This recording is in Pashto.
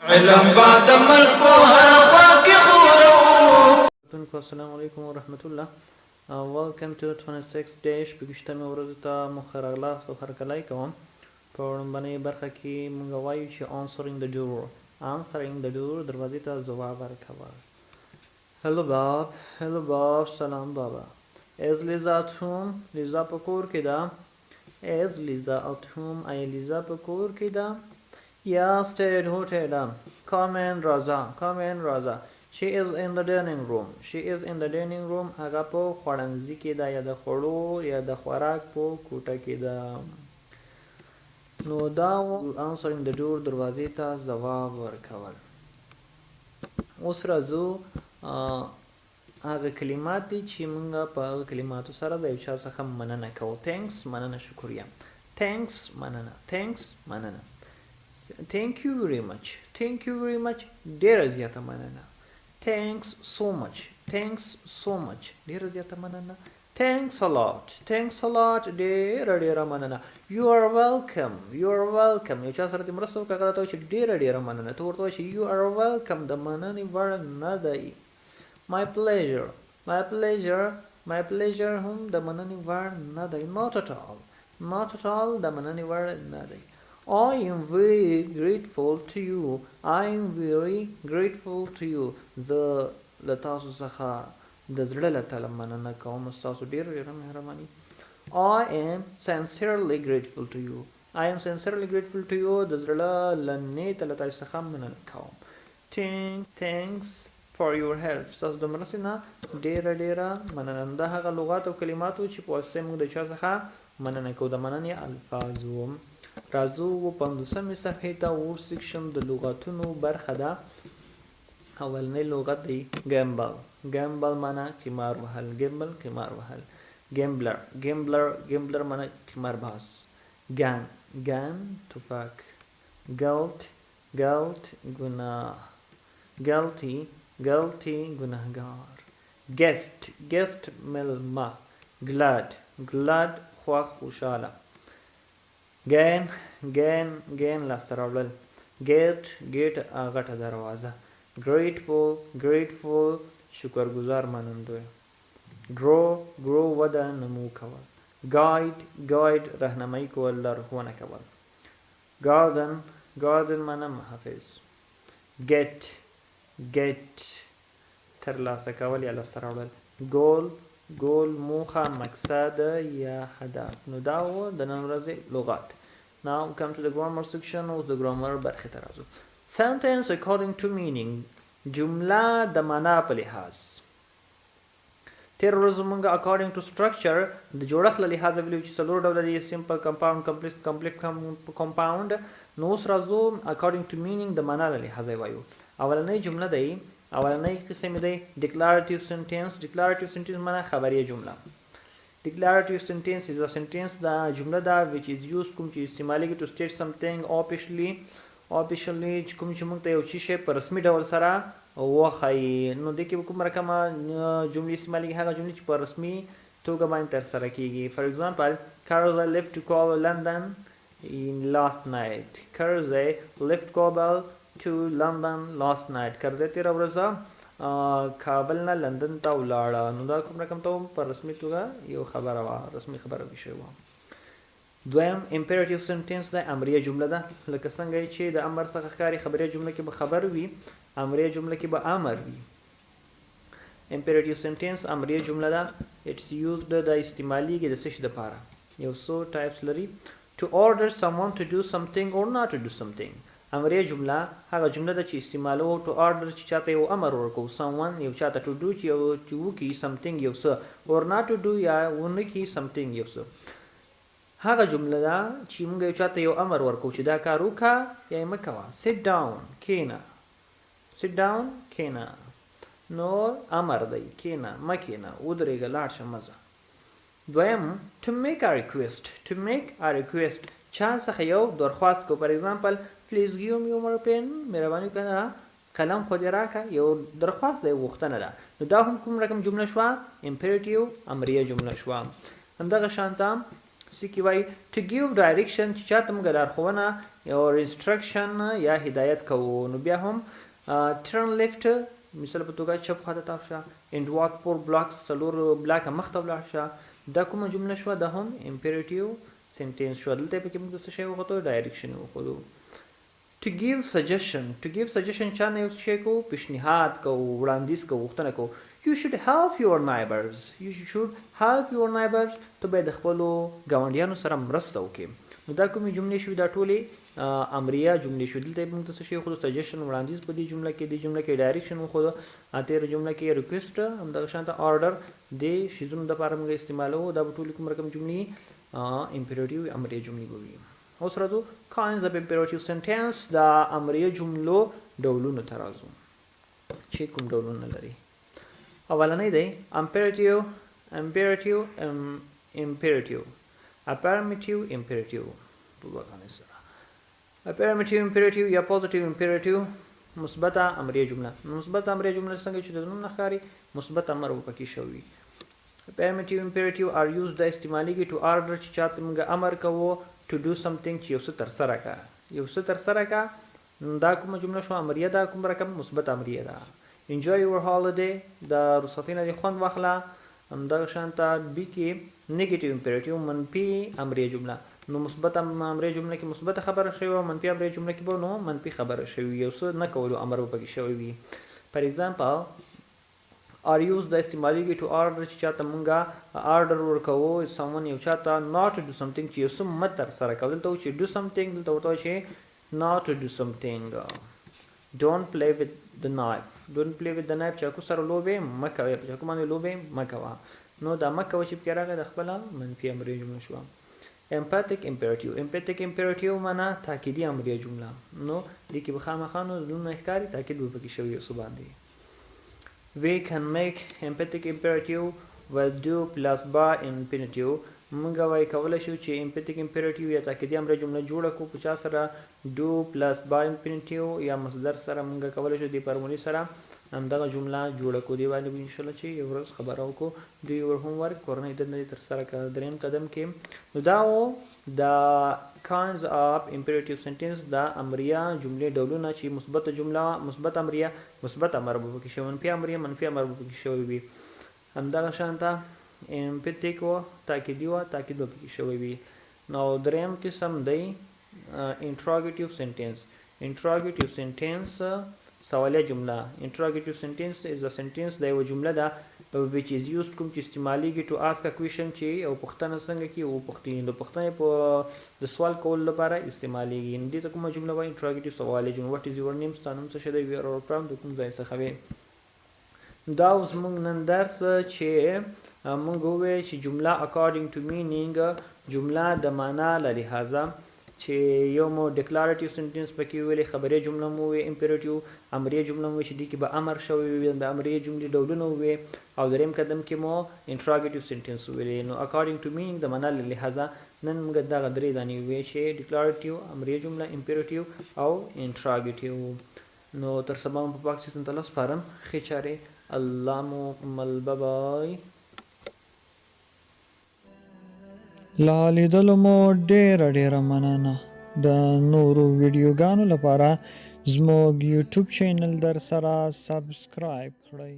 علم بعد ملک په هر خوا کې خورو. السلام علیکم ورحمت الله. Welcome to 26th day شپږشتمې ورځ ته مو ښه راغلاست او هرکلی کوم. په وړاندنۍ برخه کې موږ وایو چې answering the door دروازې ته ځواب ورکول. Hello Bob سلام بابا. Is Lisa at home؟ لیزا په کور کې ده. Is Lisa at home؟ آیا لیزا په کور کې ده؟ Yeah, stayed hotel. Come in Raza. She is in the dining room. هغه په خوړنځي کې ده یا د خوړو یا د خوراک په کوټه کې ده. نو دا answering the door دروازې ته ځواب ورکول. اوس راځو هغه کلمات دي چې موږ په هغه کلماتو سره د یو چا څخه مننه کوو. thanks مننه، شکریه. thanks مننه. thank you very much ډیره زیاته مننه. thanks so much ډیره زیاته مننه. thanks a lot ډیره مننه. you are welcome یو چا سره دې مرسته وکړه هغه ته وایي چې ډیره مننه. ته ورته وایي چې you are welcome د مننې وړ نه دی. my pleasure هم د مننې وړ نه دی. not at all د مننې وړ نه دی. I am very grateful to you زه له تاسو څخه د زړه له تله مننه کوم. ستاسو ډېره مهرباني. I am sincerely grateful to you د زړه له نیته له تاسو څخه مننه کوم. thanks for your help ستاسو د مرستې نه ډېره مننه. دا هغه لغات او کلمات چې په واسطه موږ د چا څخه مننه کوو. د مننې الفاظ وو. راځو 50مې صفحې ته وورډ سیکشن د لغاتونو برخه ده. اولنی لغت دی ګیمبل معنا قمار وهل. قمار وهل. ګیمبلر معنا قمار باز. ګان توپک. ګلت ګناه. ګلټي ګناهګار. ګیسټ ملما. ګلاد خوشاله. gain لاسته راوړل. gate غټه دروازه. grateful شکرګزار منندوی. grow وده نمو کول. guide رهنمایی کول، لارښوونه کول. garden معنا محافظ. get ترلاسه کول یا لاسته راوړل. goal موخه، مقصد یا هدف. نو دا و د نن ورځې لغات. Now come to the grammar section. اوس د ګرامر برخې ته راځو. sentence according to meaning جمله د معنا په لحاظ. تېره ورځ موږ according to structure د جوړښت له لحاظه ویلو چې څلور ډوله دي: simple compound complex compound. نو اوس راځو according to meaning د معنا له لحاظه وایو. اولنۍ جمله دی، اولنۍ قسم دی declarative sentence معنا خبریه جمله. declarative sentence is a sentence دا جمله دا which is used کوم چې استعمالیږي to state something officially کوم چې موږ ته یو شی په رسمي ډول سره وښایي. نو دې کې کوم رقمه جملې استعمالیږي؟ هغه جملې چې په رسمي توګه باندې ترسره کیږي. for example Karza left to call London last night. کرزه تیره ورځ کابل نه لندن ته ولاړه. نو دا کوم رقم ته په رسمي توګه یو خبره وه، رسمي خبره وشوې وه. دویم imperative sentence دا امریه جمله ده. لکه څنګه چې د امر څخه ښکاري خبریه جمله کې به خبر وي، امریه جمله کې به امر وي. imperative sentence امریه جمله ده. it's used د استعمالیږي د څه شي دپاره؟ یو څو types لري. to order someone to do something or not to do something. امریه جمله هغه جمله ده چې استعمالوو to order چې چاته یو امر ورکو، someone یو چاته to do چې وکړي something یو څه، or not to do یا ونه کړي something یو څه. هغه جمله ده چې موږ یو چاته یو امر ورکو چې دا کار وکړه یا یې مه کوه. sit down کښېنه. نو امر دی، کښېنه مه کښېنه، ودرېږه لاړ شه مه ځه. دویم to make a request چا څخه یو درخواست کو. for example please give me your pen. مهرباني وکړه قلم خو دې راکړه. یو درخواست دی، غوښتنه ده. نو دا هم کوم رقم جمله شوه؟ imperative امریه جمله شوه. همدغه شانته څه کې وایي to give direction چې چاته موږ لارښوونه or instruction یا هدایت کوو نو بیا هم turn left مثال په توګه چپ خواته تاو شه and walk 4 blocks څلور بلاکه مخته ولاړ شه دا کومه جمله شوه دا هم imperative sentence شوه دلته پکې موږ څه شی وښودو ډایرکشن وښودو to give suggestion چا نه یو شی کوو پیشنهاد کوو وړاندیز کوو غوښتنه کوو you should help your neighbors ته باید د خپلو ګاونډیانو سره مرسته وکړې نو دا کومې جملې شوي دا ټولې امریه جملې شوي دلته موږ ته څه شی وښودو سجیشن وړاندیز په دې جمله کې ډایرکشن وښودو تېره جمله کې ریکویسټ همدغه شانته آرډر دې شیزونو دپاره موږ استعمالوو دا به ټولې کوم رقم جملې امپیریټیو امریه جملې به وي اوس راځو kinds of imperative sentence دا امریه جملو ډولونو ته راځو چې کوم ډولونه لري اولنی دی imperative affirmative imperative په وګڼئ سره affirmative imperative یا positive imperative مثبته امریه جمله مثبته امریه جمله څنګه چې د نوم نه ښکاري مثبت امر به پکې شوی affirmative imperative are used د استعمالیږي to order چې چاته موږ امر کوو to do something چې یو څه ترسره کا دا کومه جمله شو امریه دا کوم رقم مثبت امریه ده enjoy your holiday د رخصتۍ نه خوند واخله همدغه شانته بي کې نیگیټیو امپیریټیو منفي امریه جمله نو مثبت امریه جمله کې مثبت خبره شوی او منفي امریه جمله کې به نو منفي خبره شوی یو څه نه کولو امر به پکې شوی وي for example are used د استعمالیږي to order چې چاته مونږه order ورکوو someone یو چاته not to do something چې یو څه مه ترسره کوو دلته چې do something دلته ورته چې not to do something don't play with the knife چاکو سره لوبې مه کوئ په چاکو باندې لوبې مه کوه نو دا مه کوه چې پکې راغی د خپله منفي امریه جمله شوه emphatic imperative معنا تاکیدي امریه جمله نو دې کې به خامخا نو نوم نه ښکاري تاکید به پکې شوی یو څه باندې we can make emphatic imperative with do plus by infinitive موږ وایي کولی شو چې emphatic imperative یا تاکیدي امریه جمله جوړه کړو په چا سره do plus by infinitive یا مصدر سره موږ کولی شو دې فارمولې سره همدغه جمله جوړه کړو دې باندې به انشاءالله چې یو ورځ خبره وکړو دوی ور هومورک کورنۍ دنده ترسره کړه دریم قدم کې نو دا و د kinds of imperative sentence دا امریه جملې ډولونه چې مثبت جمله مثبت امریه مثبت امر به پکې شوی منفي امریه منفي امر به پکې شوی وي همدغه شانته emphatic و تاکیدي و تاکید به پکې شوی وي نو دریم قسم دی interrogative sentence سوالیه جمله interrogative sentence is a sentence دا یوه جمله ده which is used کوم چې استعمالیږي to ask a question چې او پوښتنه څنګه کې او پوښتنې د پوښتنې په د سوال کولو لپاره استعمالیږي نو دې ته کومه جمله وایي interrogative سوالیه جمله what is your name ستا نوم څه شی دی where are you from د کوم ځای څخه وې دا اوس موږ نن درس چې موږ ووایو چې جمله according to meaning جمله د معنا له لحاظه چې یو مو ډیکلارټیو سنټنس پکې ویلې خبري جمله مو وي امپیریټیو امریه جمله مو چې دې کې به امر شوی وي د امریه جملې ډولونه وي او دریم قدم کې مو انټراګیټیو سنټنس ویلې نو اکارډینګ ټو مینینګ د معنا له لحاظه نن موږ دغه درې دانې وی چې ډیکلارټیو امریه جمله امپیریټیو او انټراګیټیو نو تر سبا په پاک سیستم تل سپارم خې چاره الله مو مل بای لیدلو مو ډیره مننه د نورو ویډیوګانو لپاره زموږ یوټیوب چینل در سره سبسکرایب کړئ